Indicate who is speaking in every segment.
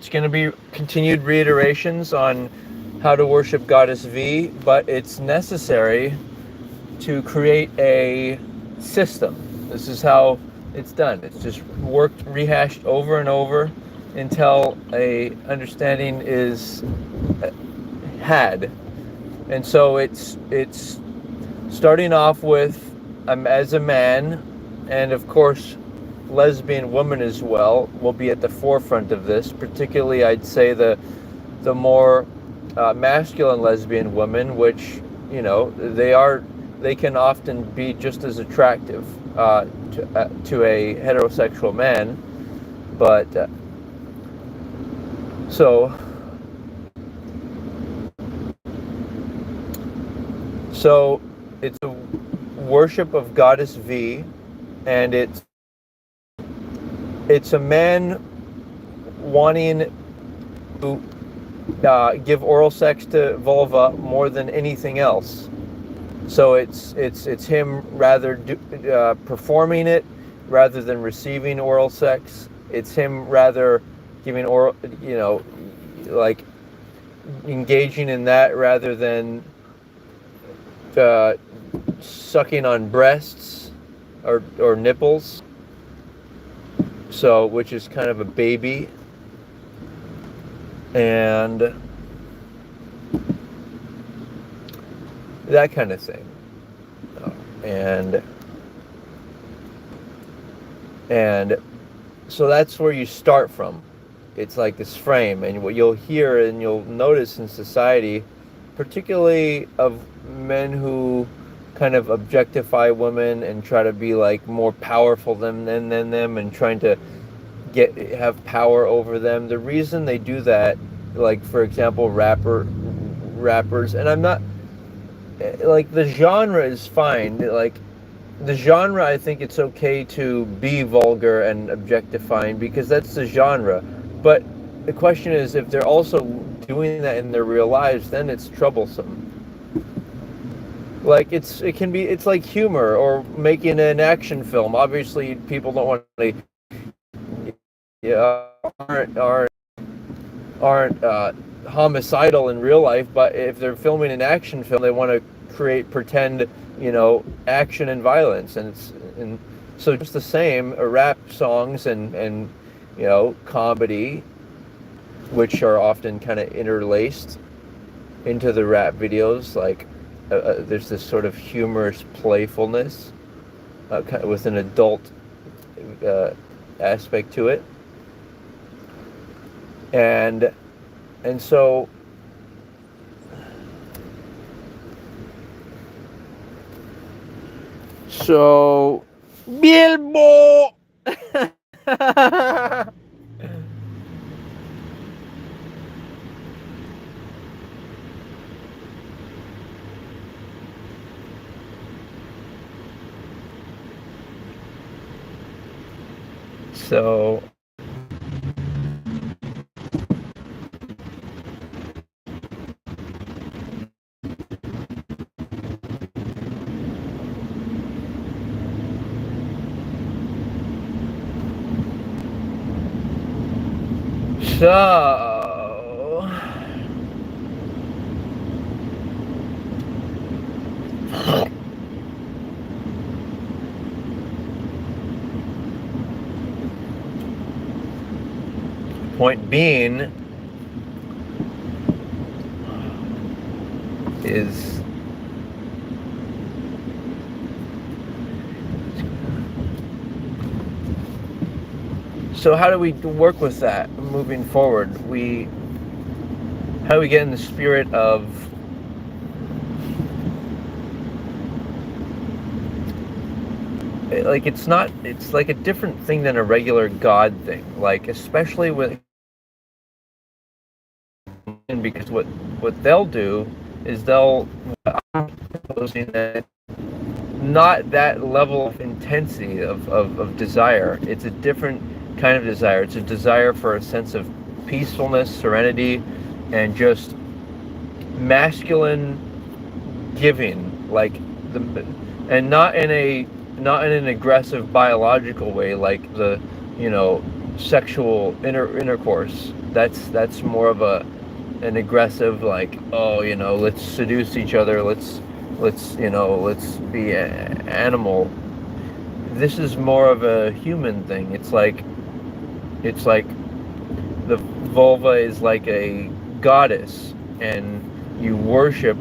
Speaker 1: it's going to be continued reiterations on how to worship Goddess V, but it's necessary to create a system. This is how it's done. It's just rehashed over and over until a understanding is had. And so it's starting off with as a man, and of course lesbian woman as well will be at the forefront of this. Particularly, I'd say the more masculine lesbian women, which they can often be just as attractive to a heterosexual man, but so it's a worship of Goddess V, and it's a man wanting to give oral sex to vulva more than anything else. So it's him rather performing it rather than receiving oral sex. It's him rather giving oral, like engaging in that rather than sucking on breasts or nipples. So, which is kind of a baby, and that kind of thing. And so that's where you start from. It's like this frame, and what you'll hear and you'll notice in society, particularly of men who kind of objectify women and try to be like more powerful than them and trying to have power over them. The reason they do that, like for example rappers, and I'm not like, the genre is fine. Like the genre, I think it's okay to be vulgar and objectifying because that's the genre. But the question is, if they're also doing that in their real lives, then it's troublesome. Like it's like humor or making an action film. Obviously, people don't want to aren't homicidal in real life, but if they're filming an action film, they want to pretend action and violence, and so just the same. Rap songs and comedy, which are often kind of interlaced into the rap videos, like. There's this sort of humorous playfulness kind of with an adult aspect to it, and so Bilbo. So point being is so how do we work with that moving forward? How do we get in the spirit of like it's like a different thing than a regular God thing, like especially with, because what they'll do is I'm proposing that not that level of intensity of desire. It's a different kind of desire. It's a desire for a sense of peacefulness, serenity, and just masculine giving, like and not in an aggressive biological way, like the sexual intercourse. That's more of an aggressive, like, oh, let's seduce each other, let's be animal. This is more of a human thing. It's like the vulva is like a goddess, and you worship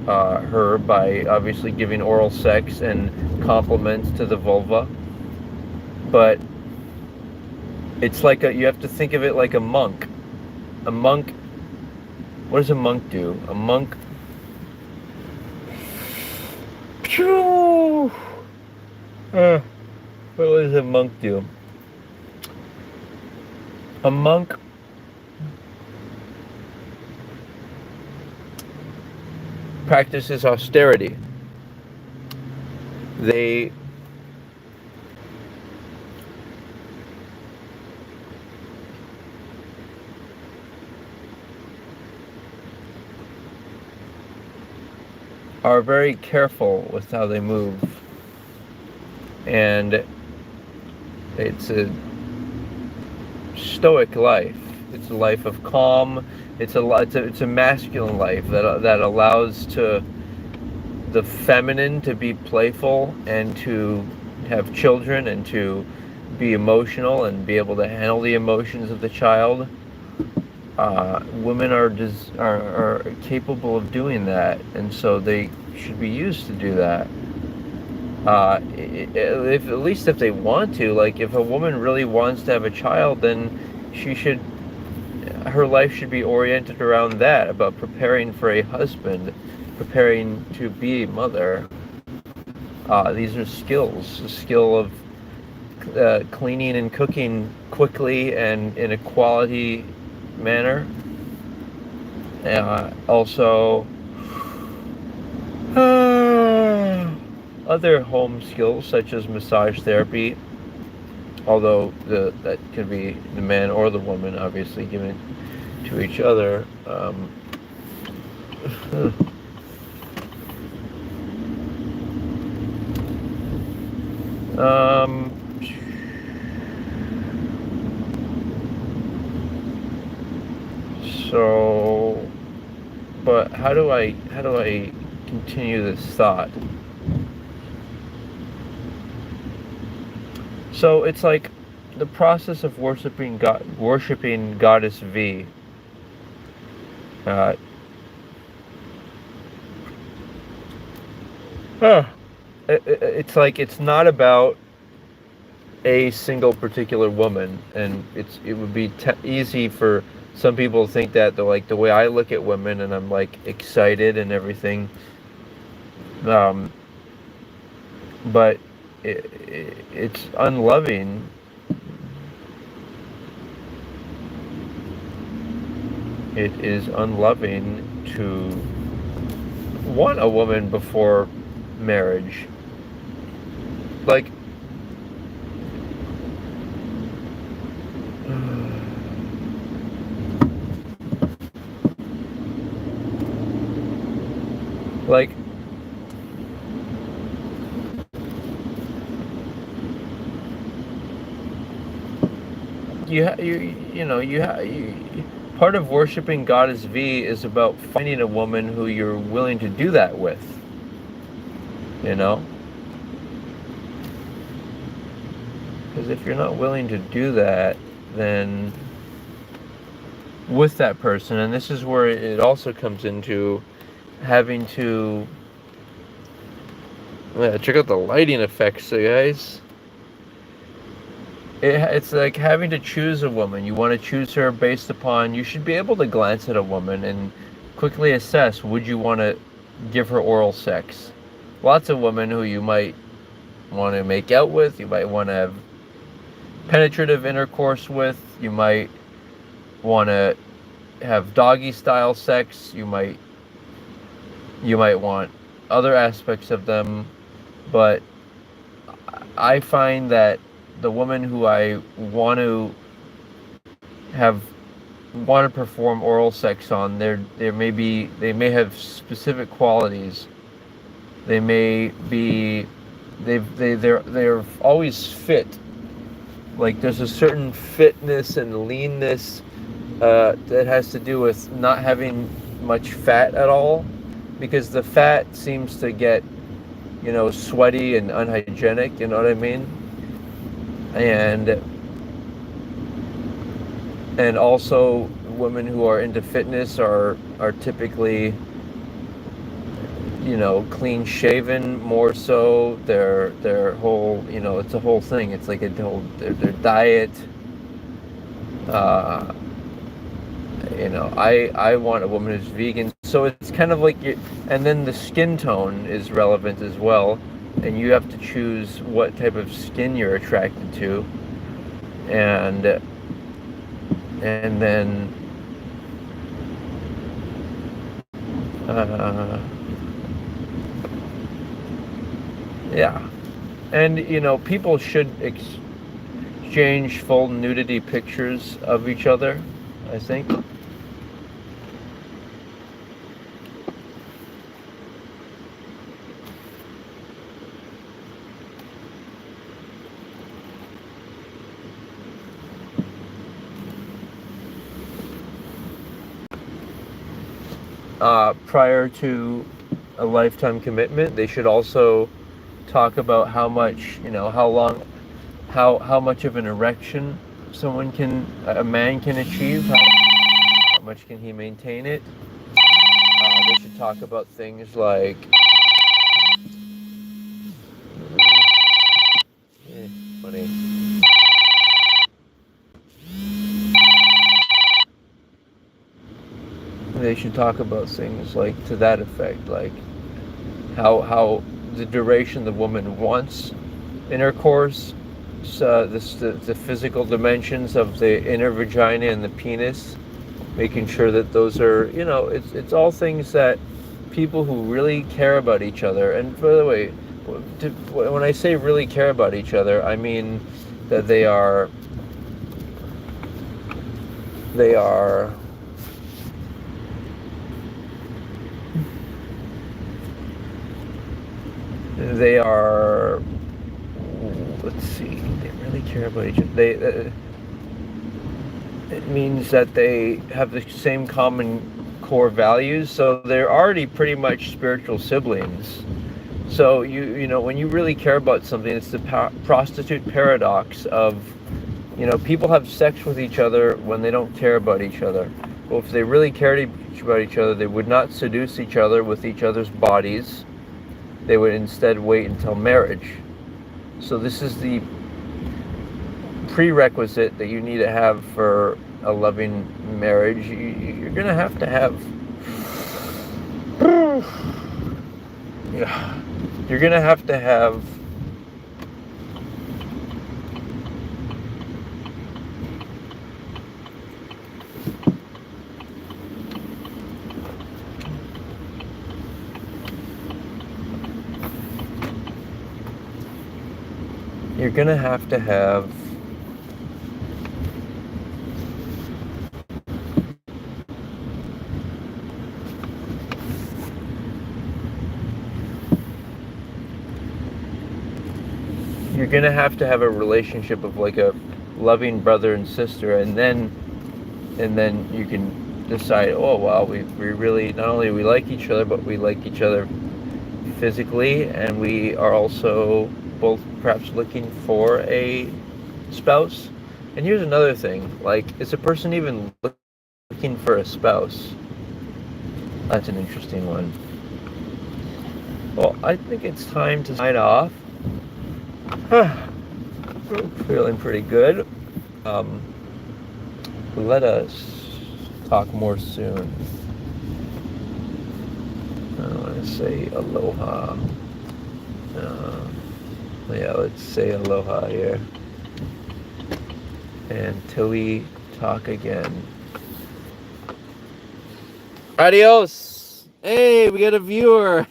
Speaker 1: her by obviously giving oral sex and compliments to the vulva. But it's like you have to think of it like a monk. A monk, what does a monk do? A monk, what does a monk do? A monk practices austerity. They are very careful with how they move, and it's a stoic life. It's a life of calm. It's a masculine life that allows to the feminine to be playful and to have children and to be emotional and be able to handle the emotions of the child. Women are capable of doing that, and so they should be used to do that. If at least if they want to, like if a woman really wants to have a child, then her life should be oriented around that, about preparing for a husband, preparing to be a mother. These are skills, the skill of cleaning and cooking quickly and in a quality manner. Also, other home skills such as massage therapy, although that could be the man or the woman, obviously, given to each other. So, but how do I continue this thought? So it's like the process of worshiping Goddess V. It's like it's not about a single particular woman, and it would be easy for some people to think that like the way I look at women and I'm like excited and everything, but it's unloving. It is unloving to want a woman before marriage. Like, like, part of worshiping Goddess V is about finding a woman who you're willing to do that with. Because if you're not willing to do that, then with that person, and this is where it also comes into having to check out the lighting effects, so guys. It's like having to choose a woman. You want to choose her based upon, you should be able to glance at a woman and quickly assess, would you want to give her oral sex? Lots of women who you might want to make out with, you might want to have penetrative intercourse with, you might want to have doggy style sex, you might want other aspects of them, but I find that the woman who I want to perform oral sex on, they may have specific qualities. They're always fit. Like there's a certain fitness and leanness that has to do with not having much fat at all, because the fat seems to get, sweaty and unhygienic. You know what I mean? And also women who are into fitness are typically, clean shaven more so. Their whole, it's a whole thing. It's like a whole their diet. Uh, I want a woman who's vegan. So it's kind of like and then the skin tone is relevant as well, and you have to choose what type of skin you're attracted to, and then yeah, and people should exchange full nudity pictures of each other, I think. Prior to a lifetime commitment, they should also talk about how much, how long, how much of an erection a man can achieve, how much can he maintain it. They should talk about things like, funny. They should talk about things like to that effect, like how the duration the woman wants intercourse, the physical dimensions of the inner vagina and the penis, making sure that those are, it's all things that people who really care about each other. And by the way, when I say really care about each other, I mean that they are they are, let's see, they really care about each other. It means that they have the same common core values, so they're already pretty much spiritual siblings. So when you really care about something, it's the prostitute paradox of, people have sex with each other when they don't care about each other. Well, if they really cared about each other, they would not seduce each other with each other's bodies. They would instead wait until marriage. So this is the prerequisite that you need to have for a loving marriage. You're gonna have to have yeah, you're gonna have to have you're gonna have to have you're gonna have to have a relationship of like a loving brother and sister, and then you can decide, oh wow, we really, not only we like each other, but we like each other physically, and we are also both perhaps looking for a spouse. And here's another thing, like, is a person even looking for a spouse? That's an interesting one. Well, I think it's time to sign off. Feeling pretty good. Let us talk more soon. I want to say aloha. Yeah, let's say aloha here. Until we talk again. Adios! Hey, we got a viewer!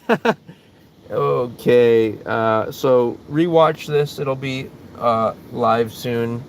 Speaker 1: Okay, so rewatch this. It'll be live soon.